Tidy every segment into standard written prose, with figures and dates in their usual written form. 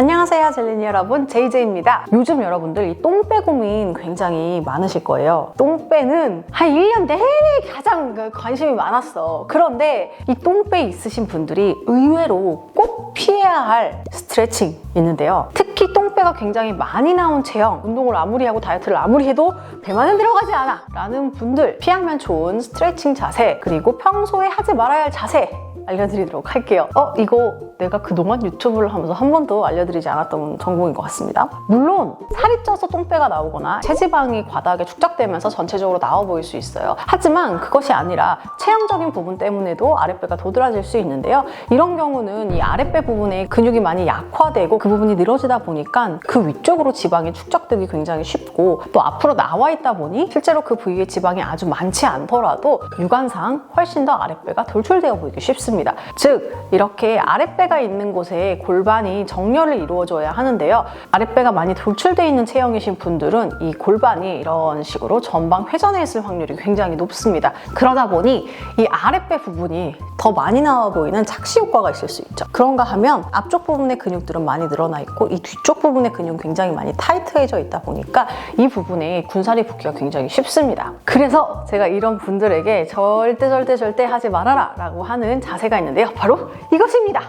안녕하세요 젤리니 여러분, JJ입니다. 요즘 여러분들 이 똥배 고민 굉장히 많으실 거예요. 똥배는 한 1년 내내 가장 관심이 많았어. 그런데 이 똥배 있으신 분들이 의외로 꼭 피해야 할 스트레칭이 있는데요. 특히 똥배가 굉장히 많이 나온 체형, 운동을 아무리 하고 다이어트를 아무리 해도 배만은 들어가지 않아 라는 분들, 피하면 좋은 스트레칭 자세, 그리고 평소에 하지 말아야 할 자세 알려드리도록 할게요. 이거 내가 그동안 유튜브를 하면서 한 번도 알려드리지 않았던 정보인 것 같습니다. 물론 살이 쪄서 똥배가 나오거나 체지방이 과다하게 축적되면서 전체적으로 나와 보일 수 있어요. 하지만 그것이 아니라 체형적인 부분 때문에도 아랫배가 도드라질 수 있는데요. 이런 경우는 이 아랫배 부분에 근육이 많이 약화되고 그 부분이 늘어지다 보니까 그 위쪽으로 지방이 축적되기 굉장히 쉽고, 또 앞으로 나와 있다 보니 실제로 그 부위에 지방이 아주 많지 않더라도 육안상 훨씬 더 아랫배가 돌출되어 보이기 쉽습니다. 즉 이렇게 아랫배가 있는 곳에 골반이 정렬을 이루어줘야 하는데요. 아랫배가 많이 돌출되어 있는 체형이신 분들은 이 골반이 이런 식으로 전방 회전해 있을 확률이 굉장히 높습니다. 그러다 보니 이 아랫배 부분이 더 많이 나와 보이는 착시 효과가 있을 수 있죠. 그런가 하면 앞쪽 부분의 근육들은 많이 늘어나 있고 이 뒤쪽 부분의 근육은 굉장히 많이 타이트해져 있다 보니까 이 부분에 군살이 붙기가 굉장히 쉽습니다. 그래서 제가 이런 분들에게 절대 하지 말아라 라고 하는 자세가 있는데요. 바로 이것입니다.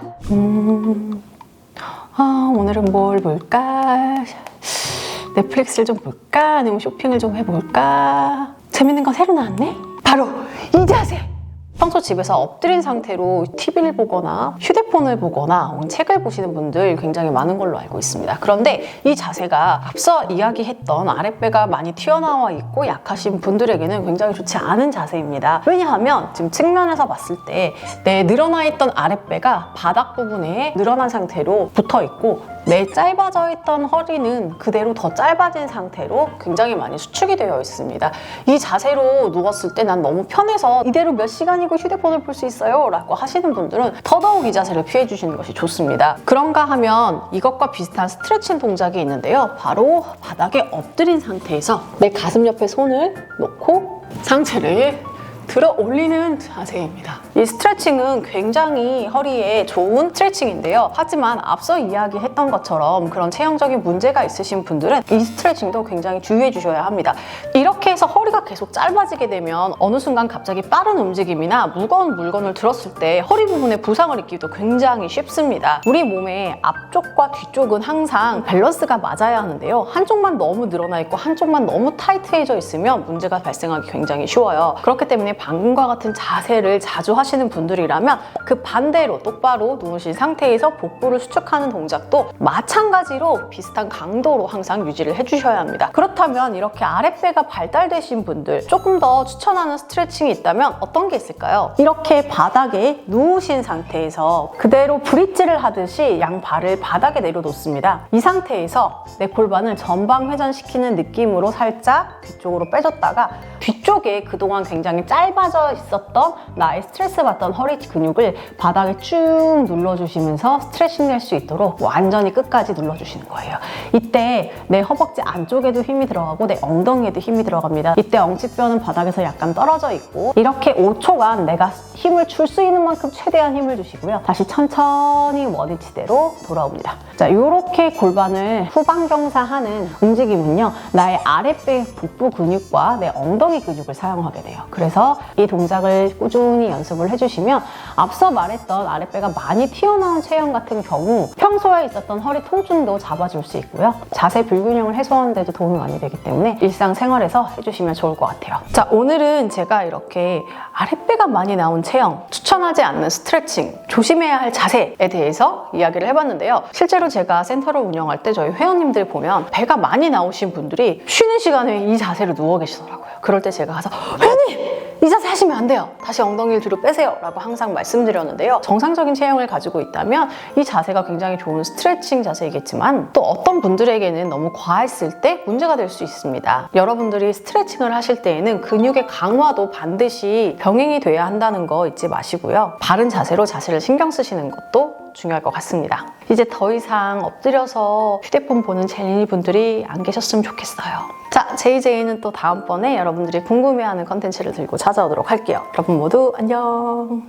오늘은 뭘 볼까? 넷플릭스를 좀 볼까? 아니면 쇼핑을 좀 해볼까? 재밌는 거 새로 나왔네? 바로 이 자세! 평소 집에서 엎드린 상태로 TV를 보거나 휴대폰을 보거나 책을 보시는 분들 굉장히 많은 걸로 알고 있습니다. 그런데 이 자세가 앞서 이야기했던 아랫배가 많이 튀어나와 있고 약하신 분들에게는 굉장히 좋지 않은 자세입니다. 왜냐하면 지금 측면에서 봤을 때 내 늘어나 있던 아랫배가 바닥 부분에 늘어난 상태로 붙어 있고 내 짧아져 있던 허리는 그대로 더 짧아진 상태로 굉장히 많이 수축이 되어 있습니다. 이 자세로 누웠을 때 난 너무 편해서 이대로 몇 시간이고 휴대폰을 볼 수 있어요 라고 하시는 분들은 더더욱 이 자세를 피해 주시는 것이 좋습니다. 그런가 하면 이것과 비슷한 스트레칭 동작이 있는데요. 바로 바닥에 엎드린 상태에서 내 가슴 옆에 손을 놓고 상체를 들어 올리는 자세입니다. 이 스트레칭은 굉장히 허리에 좋은 스트레칭인데요. 하지만 앞서 이야기했던 것처럼 그런 체형적인 문제가 있으신 분들은 이 스트레칭도 굉장히 주의해 주셔야 합니다. 이렇게 해서 허리가 계속 짧아지게 되면 어느 순간 갑자기 빠른 움직임이나 무거운 물건을 들었을 때 허리 부분에 부상을 입기도 굉장히 쉽습니다. 우리 몸의 앞쪽과 뒤쪽은 항상 밸런스가 맞아야 하는데요. 한쪽만 너무 늘어나 있고 한쪽만 너무 타이트해져 있으면 문제가 발생하기 굉장히 쉬워요. 그렇기 때문에 방금과 같은 자세를 자주 하시는 분들이라면 그 반대로 똑바로 누우신 상태에서 복부를 수축하는 동작도 마찬가지로 비슷한 강도로 항상 유지를 해주셔야 합니다. 그렇다면 이렇게 아랫배가 발달되신 분들, 조금 더 추천하는 스트레칭이 있다면 어떤 게 있을까요? 이렇게 바닥에 누우신 상태에서 그대로 브릿지를 하듯이 양 발을 바닥에 내려놓습니다. 이 상태에서 내 골반을 전방 회전시키는 느낌으로 살짝 뒤쪽으로 빼줬다가 뒤쪽에 그동안 굉장히 짧아져 있었던 나의 스트레스 받던 허리 근육을 바닥에 쭉 눌러주시면서 스트레칭 될 수 있도록 완전히 끝까지 눌러주시는 거예요. 이때 내 허벅지 안쪽에도 힘이 들어가고 내 엉덩이에도 힘이 들어갑니다. 이때 엉치뼈는 바닥에서 약간 떨어져 있고 이렇게 5초간 내가 힘을 줄 수 있는 만큼 최대한 힘을 주시고요. 다시 천천히 원위치대로 돌아옵니다. 자, 이렇게 골반을 후방경사하는 움직임은요. 나의 아랫배 복부 근육과 내 엉덩이 근육을 사용하게 돼요. 그래서 이 동작을 꾸준히 연습을 해주시면 앞서 말했던 아랫배가 많이 튀어나온 체형 같은 경우 평소에 있었던 허리 통증도 잡아줄 수 있고요. 자세 불균형을 해소하는 데도 도움이 많이 되기 때문에 일상생활에서 해주시면 좋을 것 같아요. 자, 오늘은 제가 이렇게 아랫배가 많이 나온 체형, 추천하지 않는 스트레칭, 조심해야 할 자세에 대해서 이야기를 해봤는데요. 실제로 제가 센터를 운영할 때 저희 회원님들 보면 배가 많이 나오신 분들이 쉬는 시간에 이 자세로 누워 계시더라고요. 그럴 때 제가 가서 회원님! 이 자세 하시면 안 돼요. 다시 엉덩이를 뒤로 빼세요 라고 항상 말씀드렸는데요. 정상적인 체형을 가지고 있다면 이 자세가 굉장히 좋은 스트레칭 자세이겠지만 또 어떤 분들에게는 너무 과했을 때 문제가 될 수 있습니다. 여러분들이 스트레칭을 하실 때에는 근육의 강화도 반드시 병행이 돼야 한다는 거 잊지 마시고요. 바른 자세로 자세를 신경 쓰시는 것도 중요할 것 같습니다. 이제 더 이상 엎드려서 휴대폰 보는 젤리니 분들이 안 계셨으면 좋겠어요. 자, JJ는 또 다음번에 여러분들이 궁금해하는 컨텐츠를 들고 찾아오도록 할게요. 여러분 모두 안녕.